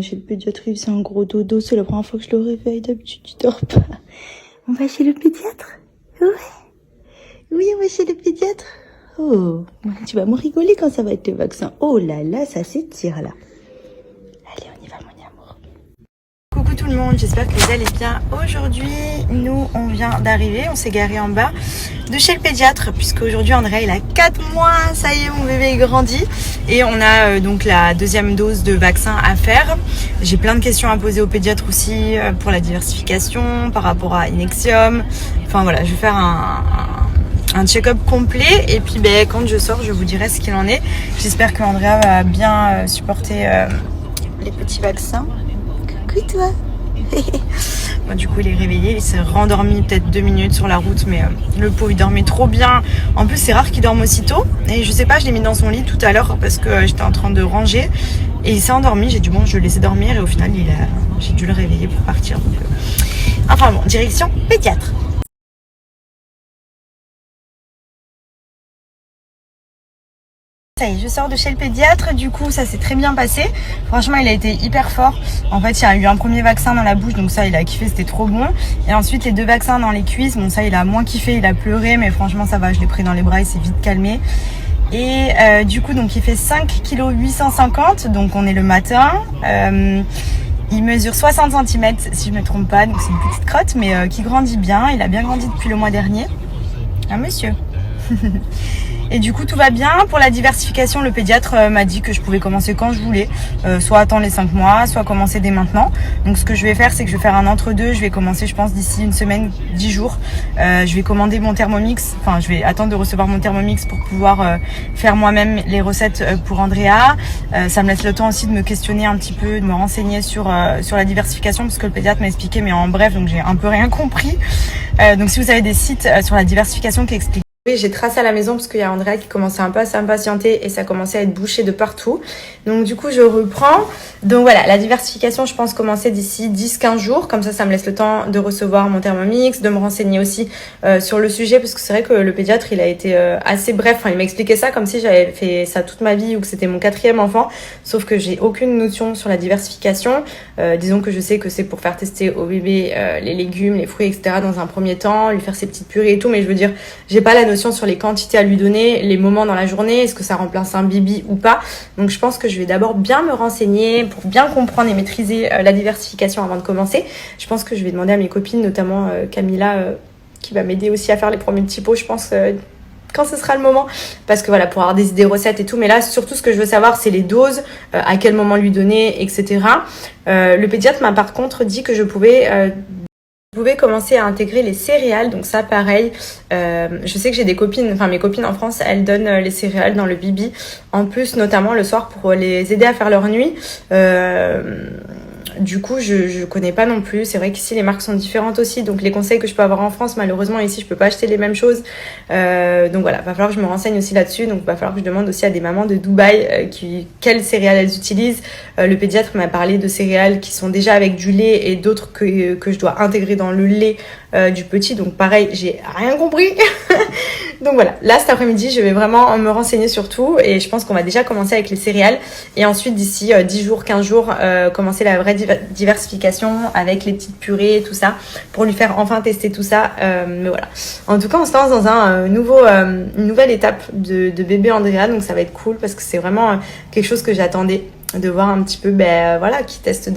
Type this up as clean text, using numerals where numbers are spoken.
est chez le pédiatre, c'est un gros dodo. C'est la première fois que je le réveille. D'habitude, tu dors pas. On va chez le pédiatre? Ouais. Oui, on va chez le pédiatre. Oh, tu vas me rigoler quand ça va être le vaccin. Oh là là, ça s'étire là. Allez, on y va, mon amour. Coucou tout le monde, j'espère que vous allez bien. Aujourd'hui, nous, on vient d'arriver. On s'est garé en bas de chez le pédiatre, puisque aujourd'hui, Andrea, il a 4 mois. Ça y est, mon bébé est grandi. Et on a donc la deuxième dose de vaccin à faire. J'ai plein de questions à poser au pédiatre aussi pour la diversification, par rapport à Inexium. Enfin voilà, je vais faire un check-up complet et puis quand je sors je vous dirai ce qu'il en est. J'espère que Andrea va bien supporter les petits vaccins. Coucou toi. Bon, du coup il est réveillé, il s'est rendormi peut-être 2 minutes sur la route, mais le pauvre il dormait trop bien. En plus c'est rare qu'il dorme aussitôt et je sais pas, je l'ai mis dans son lit tout à l'heure parce que j'étais en train de ranger et il s'est endormi. J'ai dit bon, je le laissais dormir et au final j'ai dû le réveiller pour partir. Donc, enfin bon, direction pédiatre. Ça y est, je sors de chez le pédiatre, du coup ça s'est très bien passé. Franchement il a été hyper fort. En fait il y a eu un premier vaccin dans la bouche, donc ça il a kiffé, c'était trop bon. Et ensuite les 2 vaccins dans les cuisses, bon ça il a moins kiffé, il a pleuré, mais franchement ça va, je l'ai pris dans les bras, il s'est vite calmé. Et du coup donc il fait 5,850 kg, donc on est le matin. Il mesure 60 cm si je me trompe pas, donc c'est une petite crotte mais qui grandit bien, il a bien grandi depuis le mois dernier. Ah monsieur. Et du coup tout va bien. Pour la diversification, le pédiatre m'a dit que je pouvais commencer quand je voulais, soit attendre les 5 mois, soit commencer dès maintenant. Donc ce que je vais faire, c'est que je vais faire un entre-deux. Je vais commencer, je pense, d'ici une semaine, 10 jours. Je vais commander mon Thermomix, enfin je vais attendre de recevoir mon Thermomix pour pouvoir faire moi-même les recettes pour Andrea. Ça me laisse le temps aussi de me questionner un petit peu, de me renseigner sur la diversification, parce que le pédiatre m'a expliqué, mais en bref, donc j'ai un peu rien compris. Donc si vous avez des sites sur la diversification qui expliquent. Oui, j'ai tracé à la maison parce qu'il y a Andrea qui commençait un peu à s'impatienter et ça commençait à être bouché de partout. Donc du coup, je reprends. Donc voilà, la diversification, je pense commencer d'ici 10-15 jours. Comme ça me laisse le temps de recevoir mon Thermomix, de me renseigner aussi sur le sujet. Parce que c'est vrai que le pédiatre, il a été assez bref. Enfin, il m'a expliqué ça comme si j'avais fait ça toute ma vie ou que c'était mon 4e enfant. Sauf que j'ai aucune notion sur la diversification. Disons que je sais que c'est pour faire tester au bébé les légumes, les fruits, etc. dans un premier temps, lui faire ses petites purées et tout. Mais je veux dire, j'ai pas la notion sur les quantités à lui donner, les moments dans la journée, est-ce que ça remplace un bibi ou pas. Donc je pense que je vais d'abord bien me renseigner pour bien comprendre et maîtriser la diversification avant de commencer. Je pense que je vais demander à mes copines, notamment Camilla, qui va m'aider aussi à faire les premiers petits pots, je pense, quand ce sera le moment, parce que voilà, pour avoir des idées recettes et tout. Mais là surtout ce que je veux savoir, c'est les doses, à quel moment lui donner, etc. Le pédiatre m'a par contre dit que je pouvais commencer à intégrer les céréales, donc ça pareil, je sais que j'ai des copines, enfin mes copines en France, elles donnent les céréales dans le bibi, en plus notamment le soir pour les aider à faire leur nuit. Du coup, je connais pas non plus. C'est vrai qu'ici, les marques sont différentes aussi. Donc, les conseils que je peux avoir en France, malheureusement, ici, je peux pas acheter les mêmes choses. Donc, voilà, va falloir que je me renseigne aussi là-dessus. Donc, va falloir que je demande aussi à des mamans de Dubaï quelles céréales elles utilisent. Le pédiatre m'a parlé de céréales qui sont déjà avec du lait et d'autres que je dois intégrer dans le lait du petit. Donc, pareil, j'ai rien compris. Donc, voilà. Là, cet après-midi, je vais vraiment me renseigner sur tout. Et je pense qu'on va déjà commencer avec les céréales. Et ensuite, d'ici 10 jours, 15 jours, commencer la vraie diversification avec les petites purées et tout ça pour lui faire enfin tester tout ça. Mais voilà. En tout cas, on se lance dans une nouvelle étape de bébé Andrea. Donc, ça va être cool parce que c'est vraiment quelque chose que j'attendais de voir un petit peu, voilà, qui teste